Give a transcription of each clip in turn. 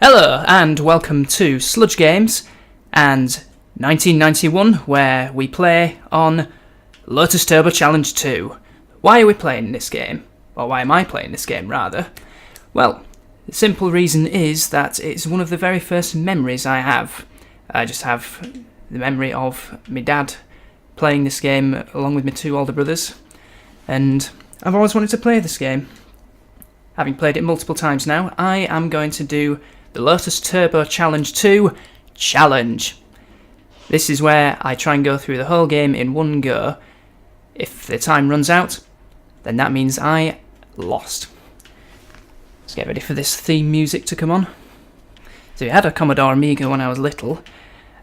Hello and welcome to Sludge Games and 1991, where we play on Lotus Turbo Challenge 2. Why are we playing this game? Or why am I playing this game, rather? Well, the simple reason is that it's one of the very first memories I have. I just have the memory of my dad playing this game along with my two older brothers, and I've always wanted to play this game. Having played it multiple times now, I am going to do the Lotus Turbo Challenge 2 Challenge. This is where I try and go through the whole game in one go. If the time runs out, then that means I lost. Let's get ready for this theme music to come on. So we had a Commodore Amiga when I was little,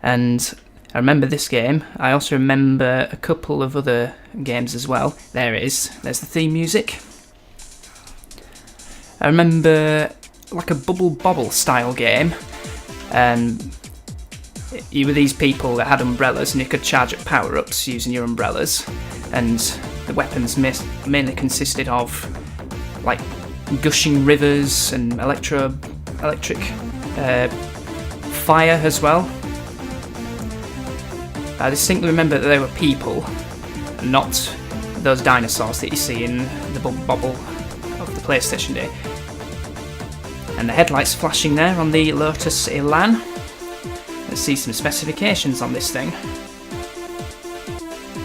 and I remember this game. I also remember a couple of other games as well. There's the theme music. I remember like a Bubble Bobble style game, and you were these people that had umbrellas and you could charge up power-ups using your umbrellas, and the weapons mainly consisted of like gushing rivers and electric fire as well. I distinctly remember that they were people, not those dinosaurs that you see in the Bubble Bobble of the PlayStation day. And the headlights flashing there on the Lotus Elan. Let's see some specifications on this thing.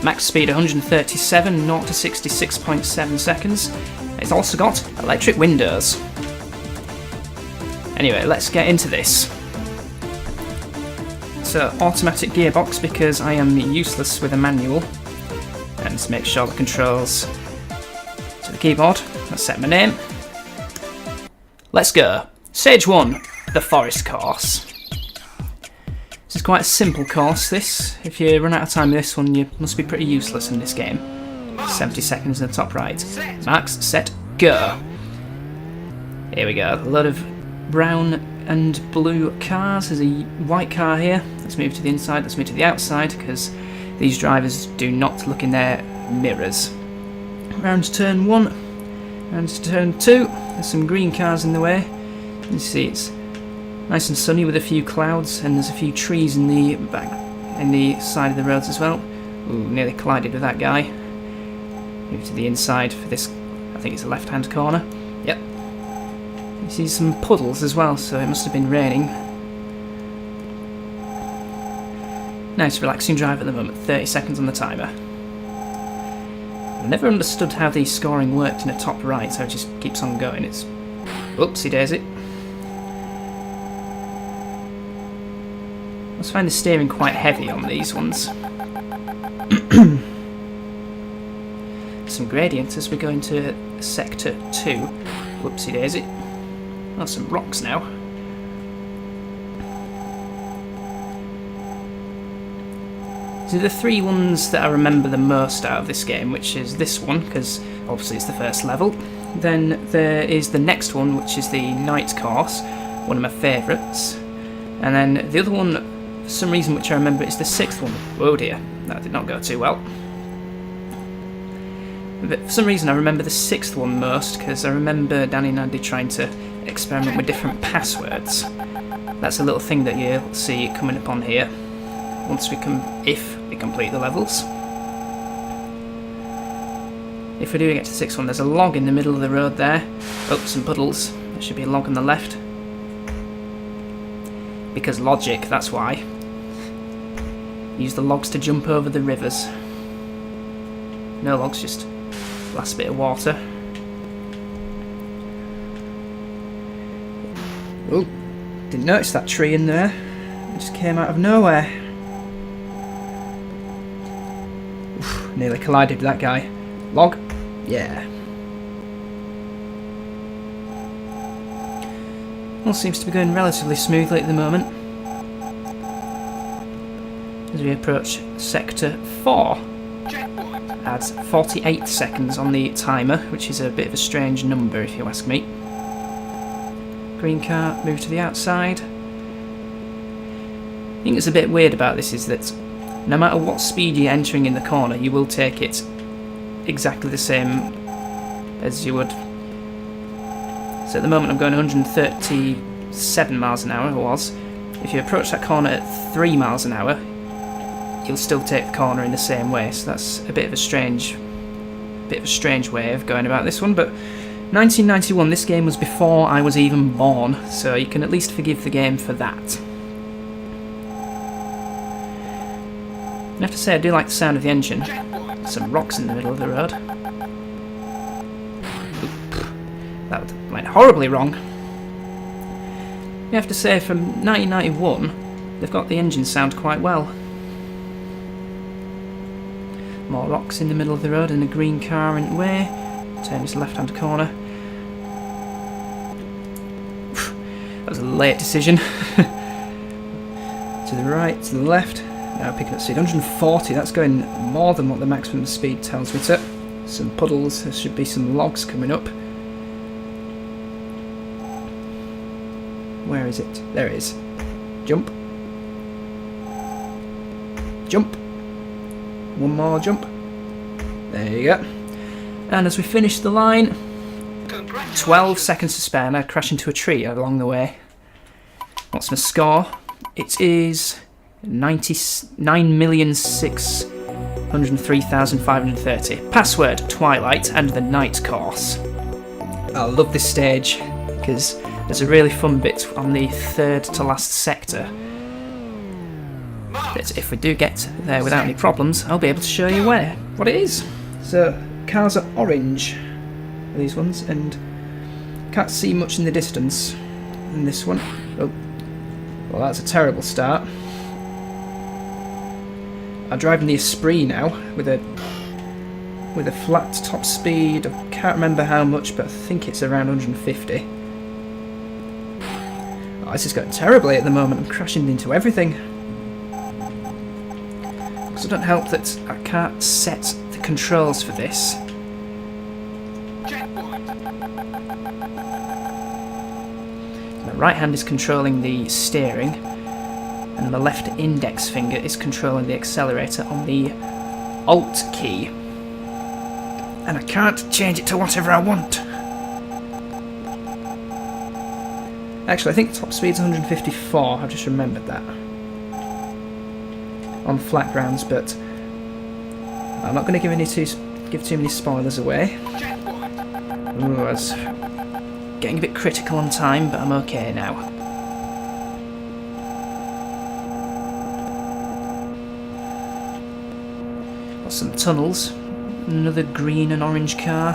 Max speed 137, 0 to 66.7 seconds. It's also got electric windows. Anyway, let's get into this. It's an automatic gearbox because I am useless with a manual. And to make sure the controls to the keyboard. Let's set my name. Let's go. Stage 1, the forest course. This is quite a simple course, this. If you run out of time with this one, you must be pretty useless in this game. 70 seconds in the top right. Marks, set, go. Here we go. A lot of brown and blue cars. There's a white car here. Let's move to the inside, let's move to the outside, because these drivers do not look in their mirrors. Round to turn 1. Round to turn 2. There's some green cars in the way. You see it's nice and sunny with a few clouds, and there's a few trees in the back, in the side of the roads as well. Ooh, nearly collided with that guy. Move to the inside for this, I think it's a left-hand corner. Yep. You see some puddles as well, so it must have been raining. Nice relaxing drive at the moment, 30 seconds on the timer. I never understood how the scoring worked in a top right, so it just keeps on going. It's oopsie daisy. I just find the steering quite heavy on these ones. Some gradients as we go into sector 2. Whoopsie daisy. Oh, some rocks now. So the three ones that I remember the most out of this game, which is this one, because obviously it's the first level. Then there is the next one, which is the night course, one of my favourites. And then the other one, for some reason which I remember, is the sixth one. Oh dear, that did not go too well. But for some reason I remember the sixth one most, because I remember Danny and Andy trying to experiment with different passwords. That's a little thing that you'll see coming up on here. If we complete the levels. If we do get to the sixth one, there's a log in the middle of the road there. Oh, some puddles. There should be a log on the left. Because logic, that's why. Use the logs to jump over the rivers. No logs, just last bit of water. Oh, didn't notice that tree in there. It just came out of nowhere. Nearly collided with that guy. Log? Yeah. All seems to be going relatively smoothly at the moment. As we approach sector 4. Adds 48 seconds on the timer, which is a bit of a strange number if you ask me. Green car, move to the outside. I think what's a bit weird about this is that no matter what speed you're entering in the corner, you will take it exactly the same as you would. So at the moment I'm going 130 7 miles an hour, it was. If you approach that corner at 3 miles an hour, you'll still take the corner in the same way. So that's a bit of a strange way of going about this one. But 1991, this game was before I was even born, so you can at least forgive the game for that. I have to say, I do like the sound of the engine. Some rocks in the middle of the road. That went horribly wrong. You have to say, from 1991, they've got the engine sound quite well. More rocks in the middle of the road and a green car in the way. Turn this left-hand corner. That was a late decision. To the right, to the left. Now picking up speed, 140, that's going more than what the maximum speed tells me to. Some puddles, there should be some logs coming up. Where is it? There it is. Jump. Jump. One more jump. There you go. And as we finish the line, 12 seconds to spare, and I crash into a tree along the way. What's my score? It is 99,603,530. Password Twilight and the Night Course. I love this stage because there's a really fun bit on the third to last sector that if we do get there without any problems, I'll be able to show you what it is. So cars are orange, these ones, and can't see much in the distance in this one. Oh, well, that's a terrible start. I'm driving the Esprit now with a flat top speed. I can't remember how much, but I think it's around 150. Oh, this is going terribly at the moment. I'm crashing into everything. So it don't help that I can't set the controls for this. My right hand is controlling the steering, and my left index finger is controlling the accelerator on the Alt key. And I can't change it to whatever I want. Actually, I think top speed's 154, I've just remembered that. On flat grounds, but I'm not going to give too many spoilers away. Ooh, I was getting a bit critical on time, but I'm okay now. Got some tunnels. Another green and orange car.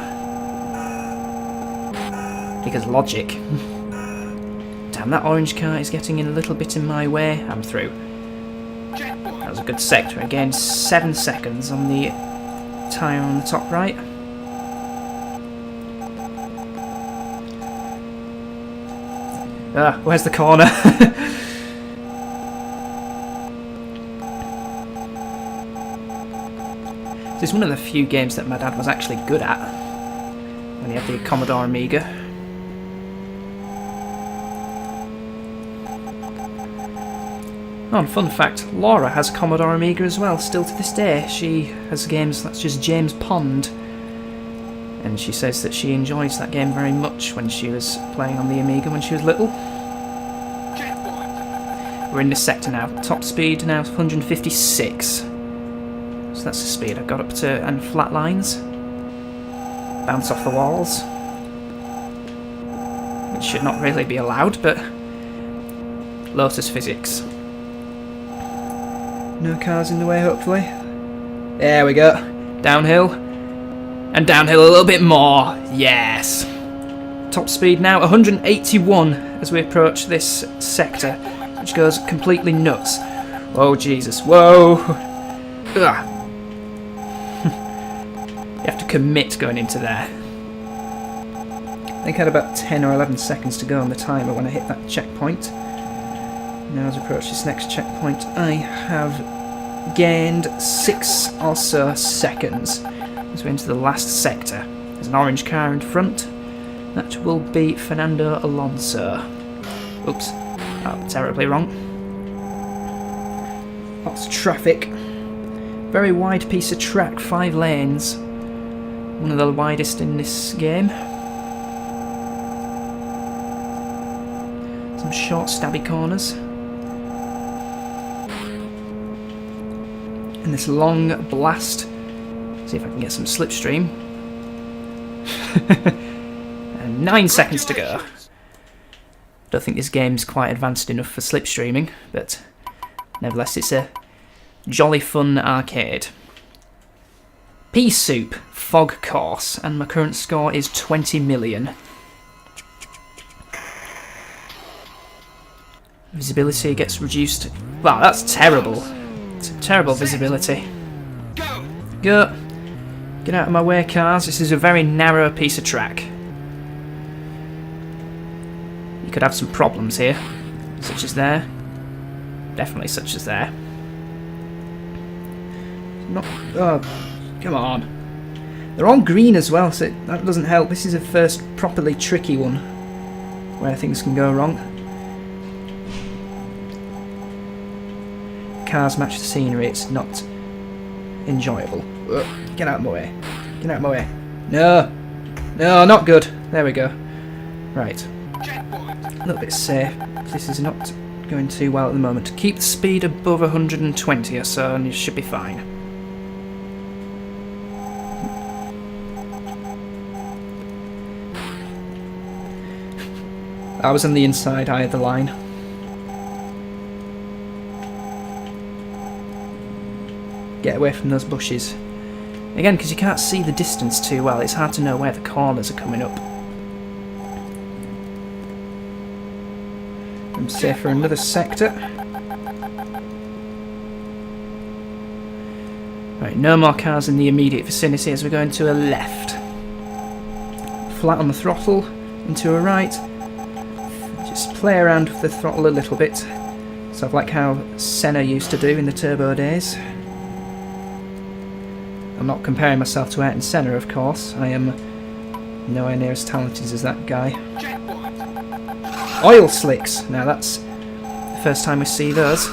Because logic. Damn, that orange car is getting in a little bit in my way. I'm through. That was a good sector. Again, 7 seconds on the tyre on the top right. Ah, where's the corner? This is one of the few games that my dad was actually good at when he had the Commodore Amiga. Oh, and fun fact, Laura has a Commodore Amiga as well, still to this day. She has games such as James Pond, and she says that she enjoys that game very much when she was playing on the Amiga when she was little. We're in this sector now. Top speed now 156. So that's the speed I've got up to, and flat lines. Bounce off the walls. Which should not really be allowed, but Lotus physics. No cars in the way, hopefully. There we go. Downhill. And downhill a little bit more. Yes. Top speed now 181 as we approach this sector, which goes completely nuts. Whoa, Jesus. Whoa. Ugh. You have to commit going into there. I think I had about 10 or 11 seconds to go on the timer when I hit that checkpoint. Now as I approach this next checkpoint, I have gained 6 or so seconds as we enter the last sector. There's an orange car in front. That will be Fernando Alonso. Oops, oh, terribly wrong. Lots of traffic. Very wide piece of track, 5 lanes. One of the widest in this game. Some short stabby corners. And this long blast. See if I can get some slipstream. And 9 seconds to go. Don't think this game's quite advanced enough for slipstreaming, but nevertheless it's a jolly fun arcade. Pea soup, fog course, and my current score is 20 million. Visibility gets reduced. Wow, that's terrible. It's a terrible visibility. Go! Get out of my way, cars. This is a very narrow piece of track. You could have some problems here, such as there. Definitely such as there. Not. Oh, come on. They're all green as well, so that doesn't help. This is a first properly tricky one, where things can go wrong. Cars match the scenery. It's not enjoyable. Get out of my way. Get out of my way. No! No, not good. There we go. Right. A little bit safe. This is not going too well at the moment. Keep the speed above 120 or so and you should be fine. I was on the inside eye of the line. Get away from those bushes. Again, because you can't see the distance too well, it's hard to know where the corners are coming up. I'm safe for another sector. Right, no more cars in the immediate vicinity as we're going to a left. Flat on the throttle, and to a right. Just play around with the throttle a little bit. Sort of like how Senna used to do in the turbo days. I'm not comparing myself to Ayrton Senna, of course. I am nowhere near as talented as that guy. Oil slicks! Now that's the first time we see those.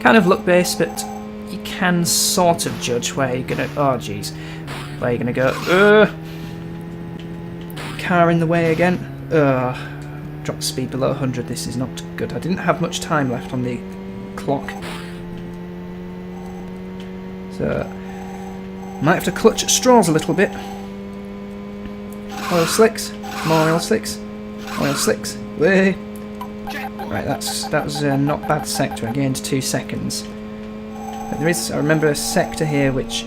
Kind of luck-based, but you can sort of judge where you're gonna... Oh, jeez. Where you're gonna go. Car in the way again. Drop the speed below 100. This is not good. I didn't have much time left on the clock. So... might have to clutch at straws a little bit. Oil slicks. More oil slicks. Oil slicks. Way. Right, that was a not bad sector. I gained 2 seconds. But there is, I remember, a sector here which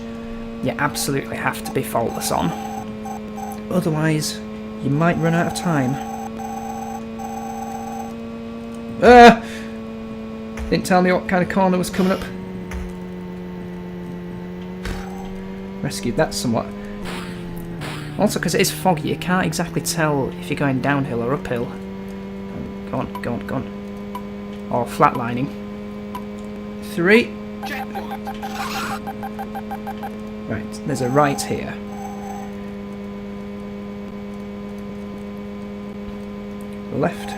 you absolutely have to be faultless on. Otherwise, you might run out of time. Didn't tell me what kind of corner was coming up. Rescued that somewhat. Also, because it is foggy, you can't exactly tell if you're going downhill or uphill. Go on, go on, go on. Or flatlining. 3. Right, there's a right here. Left.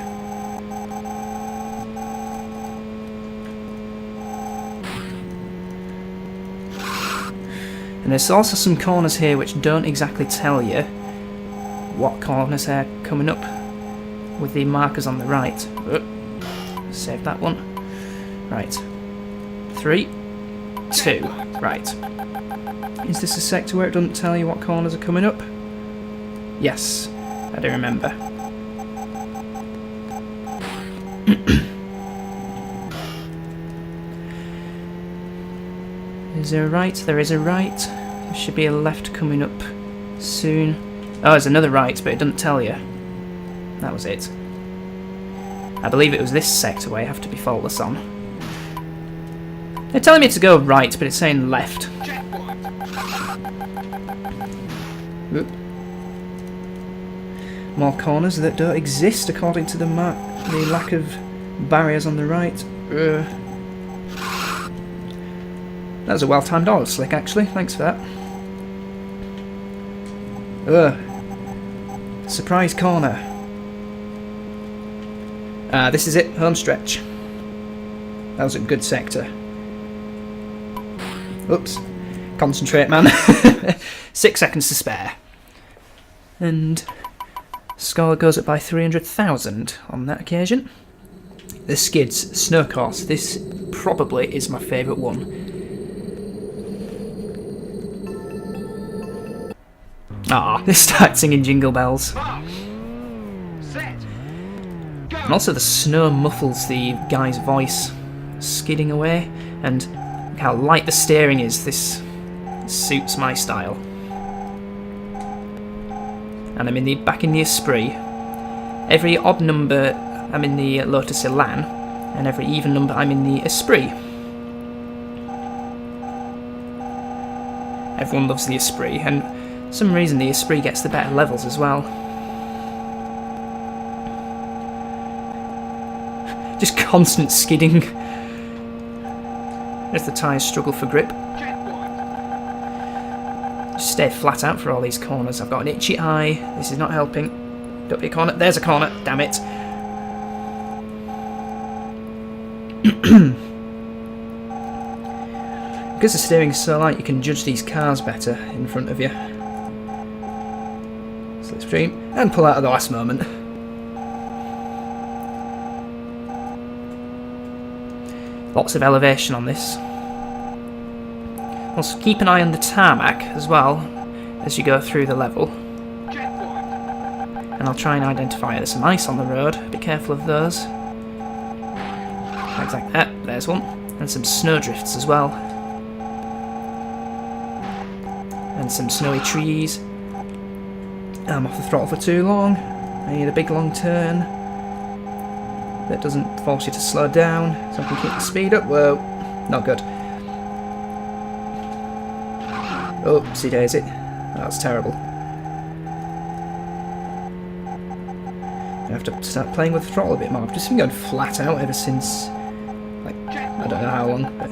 And there's also some corners here which don't exactly tell you what corners are coming up with the markers on the right. Save that one. Right. 3, 2. Right. Is this a sector where it doesn't tell you what corners are coming up? Yes, I do remember. Is there a right? There is a right. There should be a left coming up soon. Oh, there's another right, but it doesn't tell you. That was it. I believe it was this sector where you have to be faultless on. They're telling me to go right, but it's saying left. Oop. More corners that don't exist according to the lack of barriers on the right. That was a well-timed oil slick, actually. Thanks for that. Surprise corner. This is it. Home stretch. That was a good sector. Oops. Concentrate, man. 6 seconds to spare. And Score goes up by 300,000 on that occasion. The skids, snow course. This probably is my favourite one. Ah, they start singing Jingle Bells. And also the snow muffles the guy's voice, skidding away, and how light the steering is. This suits my style. And I'm back in the Esprit. Every odd number I'm in the Lotus Elan, and every even number I'm in the Esprit. Everyone loves the Esprit, and for some reason the Esprit gets the better levels as well. Just constant skidding as the tyres struggle for grip. Just stay flat out for all these corners. I've got an itchy eye. This is not helping. Don't be a corner. There's a corner. Damn it. Because the steering is so light, you can judge these cars better in front of you. Slipstream, and pull out at the last moment. Lots of elevation on this. Also keep an eye on the tarmac as well as you go through the level. And I'll try and identify there's some ice on the road. Be careful of those. Things like that. There's one. And some snowdrifts as well. And some snowy trees. I'm off the throttle for too long. I need a big long turn that doesn't force you to slow down, so I can keep the speed up. Whoa, not good. Oopsie daisy. That's terrible. I have to start playing with the throttle a bit more. I've just been going flat out ever since, like, I don't know how long, but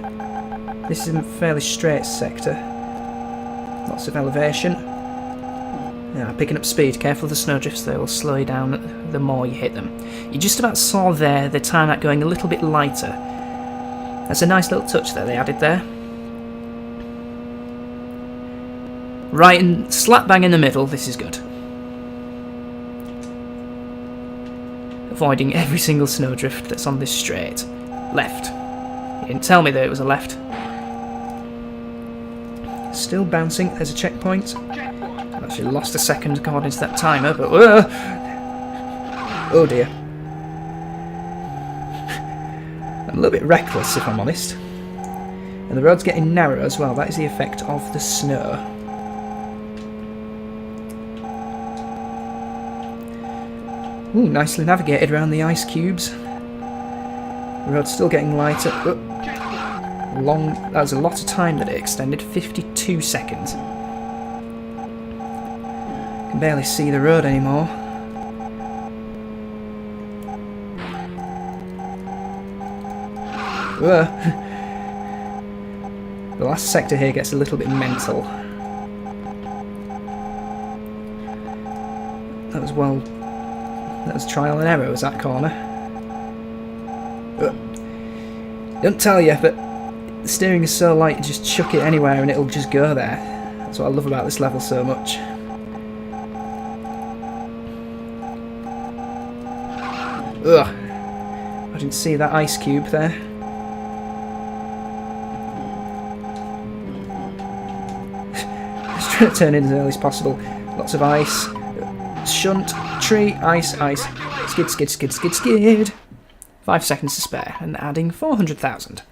this is a fairly straight sector. Lots of elevation. Yeah, picking up speed. Careful of the snowdrifts, they will slow you down the more you hit them. You just about saw there the tarmac going a little bit lighter. That's a nice little touch there they added there. Right in slap bang in the middle, this is good. Avoiding every single snowdrift that's on this straight. Left. You didn't tell me that it was a left. Still bouncing, there's a checkpoint. I've actually lost a second according to that timer, but oh dear. I'm a little bit reckless if I'm honest. And the road's getting narrow as well, that is the effect of the snow. Ooh, nicely navigated around the ice cubes. The road's still getting lighter. That was a lot of time that it extended, 52 seconds. Can barely see the road anymore. The last sector here gets a little bit mental. That was trial and error, was that corner. Don't tell you, but the steering is so light, you just chuck it anywhere and it'll just go there. That's what I love about this level so much. Ugh. I didn't see that ice cube there. Just trying to turn in as early as possible. Lots of ice. Shunt. Tree. Ice. Ice. Skid, skid, skid, skid, skid. 5 seconds to spare and adding 400,000.